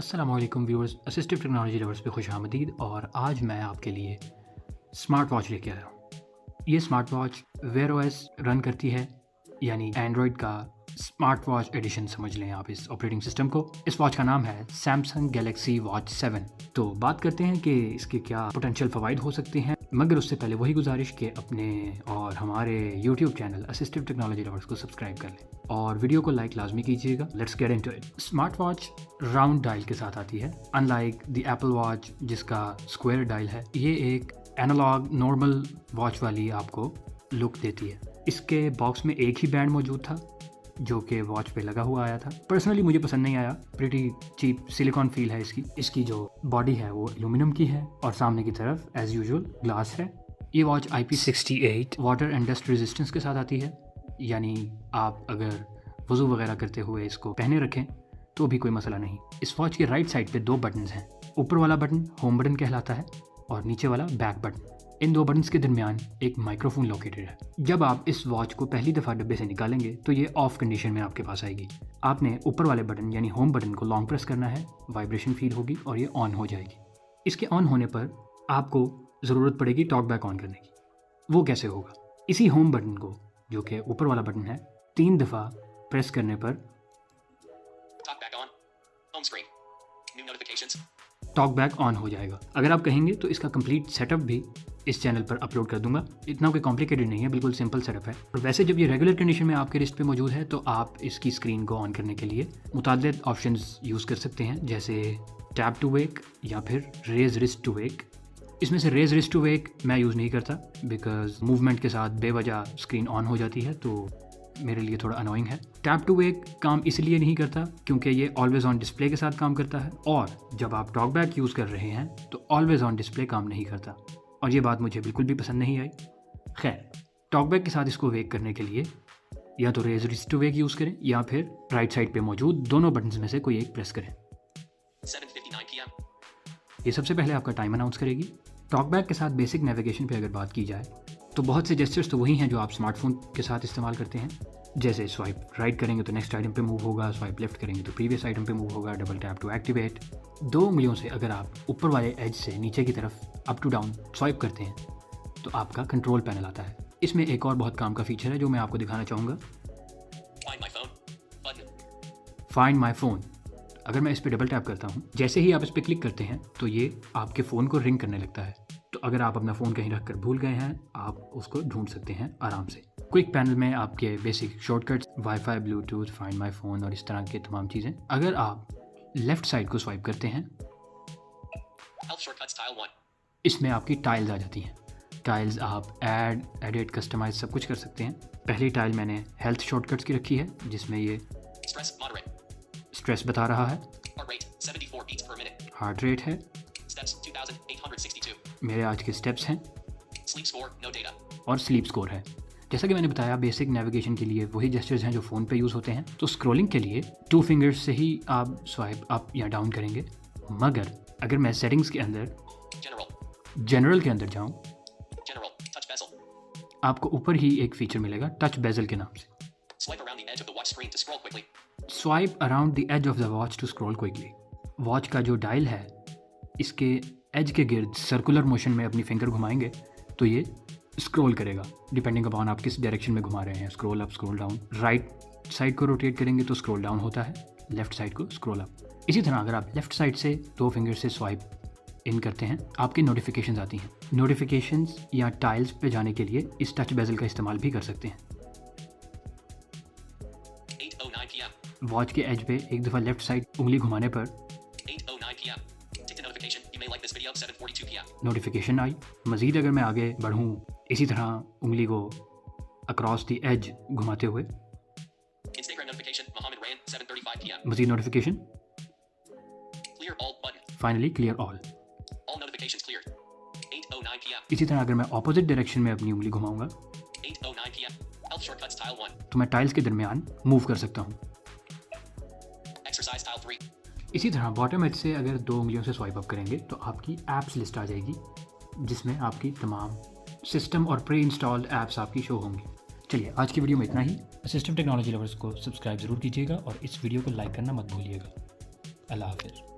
अस्सलामुअलैकुम viewers, assistive technology lovers पे खुशामदीद। और आज मैं आपके लिए स्मार्ट वॉच लेके आया हूँ। ये smart watch Wear OS run करती है, यानी एंड्रॉयड का स्मार्ट वॉच एडिशन समझ लें आप इस ऑपरेटिंग सिस्टम को। इस वॉच का नाम है सैमसंग गैलेक्सी वॉच 7। तो बात करते हैं कि इसके क्या पोटेंशियल फ़वाइद हो सकते हैं, मगर उससे पहले वही गुजारिश कि अपने और हमारे YouTube channel assistive technology lovers को सब्सक्राइब कर लें और वीडियो को लाइक लाजमी कीजिएगा। Let's get into it. Smart watch round dial के साथ आती है, अनलाइक द एप्पल वॉच जिसका स्क्वायर डायल है। ये एक एनालॉग नॉर्मल वॉच वाली आपको लुक देती है। इसके बॉक्स में एक ही बैंड मौजूद था जो कि वॉच पे लगा हुआ आया था। पर्सनली मुझे पसंद नहीं आया, प्रीटी चीप सिलिकॉन फील है इसकी। इसकी जो बॉडी है वो एल्यूमिनियम की है और सामने की तरफ एज यूजुअल ग्लास है। ये watch IP68 water and dust resistance के साथ आती है, यानी आप अगर वज़ू वगैरह करते हुए इसको पहने रखें तो भी कोई मसला नहीं। इस वॉच के राइट साइड पे दो बटन्स हैं। ऊपर वाला बटन होम बटन कहलाता है और नीचे वाला बैक बटन। इन दो बटन्स के दरमियान एक माइक्रोफोन लोकेटेड है। जब आप इस वॉच को पहली दफ़ा डब्बे से निकालेंगे तो ये ऑफ कंडीशन में आपके पास आएगी। आपने ऊपर वाले बटन यानी होम बटन को लॉन्ग प्रेस करना है, वाइब्रेशन फील होगी और ये ऑन हो जाएगी। इसके ऑन होने पर आपको ज़रूरत पड़ेगी टॉक बैक ऑन करने की। वो कैसे होगा? इसी होम बटन को, जो कि ऊपर वाला बटन है, 3 दफ़ा प्रेस करने पर टॉक बैक ऑन हो जाएगा। अगर आप कहेंगे तो इसका कंप्लीट सेटअप भी इस चैनल पर अपलोड कर दूंगा। इतना कोई कॉम्प्लिकेटेड नहीं है, बिल्कुल सिंपल सेटअप है। और वैसे जब ये रेगुलर कंडीशन में आपके रिस्ट पे मौजूद है तो आप इसकी स्क्रीन को ऑन करने के लिए मुतादिद ऑप्शंस यूज़ कर सकते हैं, जैसे टैप टू वेक या फिर रेज रिस्ट टू वेक। इसमें से रेज रिस्ट टू वेक मैं यूज़ नहीं करता बिकॉज मूवमेंट के साथ बेवजह स्क्रीन ऑन हो जाती है, तो मेरे लिए थोड़ा अनोइंग है। टैप टू वेक काम इसलिए नहीं करता क्योंकि ये ऑलवेज ऑन डिस्प्ले के साथ काम करता है, और जब आप टॉक बैक यूज़ कर रहे हैं तो ऑलवेज ऑन डिस्प्ले काम नहीं करता, और ये बात मुझे बिल्कुल भी पसंद नहीं आई। खैर, टॉक बैक के साथ इसको वेक करने के लिए या तो raise wrist to wake use करें या फिर राइट साइड पे मौजूद दोनों बटन्स में से कोई एक प्रेस करें। 7:59 PM. ये सबसे पहले आपका टाइम अनाउंस करेगी। टॉक बैक के साथ बेसिक नेविगेशन पे अगर बात की जाए तो बहुत से जेस्चर्स तो वही हैं जो आप स्मार्टफोन के साथ इस्तेमाल करते हैं, जैसे स्वाइप राइट करेंगे तो नेक्स्ट आइटम पे मूव होगा, स्वाइप लेफ्ट करेंगे तो प्रीवियस आइटम पे मूव होगा, डबल टैप टू एक्टिवेट। 2 उंगलियों से अगर आप ऊपर वाले एज से नीचे की तरफ अप टू डाउन स्वाइप करते हैं तो आपका कंट्रोल पैनल आता है। इसमें एक और बहुत काम का फीचर है जो मैं आपको दिखाना चाहूँगा, Find my phone. Button. Find my phone. अगर मैं इस पर डबल टैप करता हूँ, जैसे ही आप इस पर क्लिक करते हैं तो ये आपके फ़ोन को रिंग करने लगता है। तो अगर आप अपना फ़ोन कहीं रख कर भूल गए हैं, आप उसको ढूंढ सकते हैं आराम से। क्विक पैनल में आपके basic shortcuts, wifi, Bluetooth, find my phone और इस तरह के तमाम चीज़ें। अगर आप लेफ़्ट साइड को स्वाइप करते हैं, Health shortcuts tile 1. इसमें आपकी टाइल्स आ जाती हैं। टाइल्स आप ऐड, एडिट, कस्टमाइज सब कुछ कर सकते हैं। पहली टाइल मैंने हेल्थ शॉर्टकट्स की रखी है, जिसमें ये Stress moderate. स्ट्रेस बता रहा है, Heart rate 74 beats per minute. Heart rate है, Steps 2862. मेरे आज के स्टेप्स हैं Sleep score no data. और स्लीप स्कोर है। जैसा कि मैंने बताया, बेसिक नेविगेशन के लिए वही जेस्चर्स हैं जो फ़ोन पे यूज़ होते हैं। तो स्क्रॉलिंग के लिए 2 फिंगर्स से ही आप स्वाइप अप या डाउन करेंगे, मगर अगर मैं सेटिंग्स के अंदर General. जनरल के अंदर जाऊं, General. Touch bezel. आपको ऊपर ही एक फीचर मिलेगा टच बेजल के नाम से। Swipe around the edge of the watch screen to scroll quickly. Swipe around the edge of the watch to scroll quickly. Watch का जो डायल है, इसके एज के गिर्द सर्कुलर मोशन में अपनी फिंगर घुमाएंगे तो ये स्क्रॉल करेगा, डिपेंडिंग अपॉन आप किस डायरेक्शन में घुमा रहे हैं, scroll up, scroll down. Right side को रोटेट करेंगे तो स्क्रॉल डाउन होता है, लेफ्ट साइड को स्क्रॉल अप। इसी तरह अगर आप लेफ्ट साइड से 2 फिंगर से स्वाइप इन करते हैं, आपकी नोटिफिकेशंस आती हैं। नोटिफिकेशंस या टाइल्स पे जाने के लिए इस टच बेजल का इस्तेमाल भी कर सकते हैं। 8:09 PM. वॉच के एज पे एक दफ़ा लेफ्ट साइड उंगली घुमाने पर 8:09 PM. Tick to notification. You may like this video. 7:42 PM. Notification आई। मज़ीद अगर मैं आगे बढ़ूँ इसी तरह उंगली को अक्रॉस द एज घुमाते हुए, Instagram notification. Mohammed Rayan. 7:35 PM. मज़ीद notification, Clear all button. Finally clear all. All notifications cleared. 8:09 PM. इसी तरह अगर मैं ऑपोजिट डायरेक्शन में अपनी उंगली घुमाऊंगा 8:09 PM. Health shortcuts tile 1. तो मैं टाइल्स के दरमियान मूव कर सकता हूँ। Exercise tile 3. इसी तरह बॉटम एज से अगर 2 उंगलियों से स्वाइप अप करेंगे तो आपकी ऐप्स लिस्ट आ जाएगी, जिसमें आपकी तमाम सिस्टम और प्री इंस्टॉल्ड ऐप्स आपकी शो होंगी। चलिए, आज की वीडियो में इतना ही। असिस्टिव टेक्नोलॉजी लवर्स को सब्सक्राइब ज़रूर कीजिएगा और इस वीडियो को लाइक करना मत भूलिएगा। अल्लाह हाफ़िज़।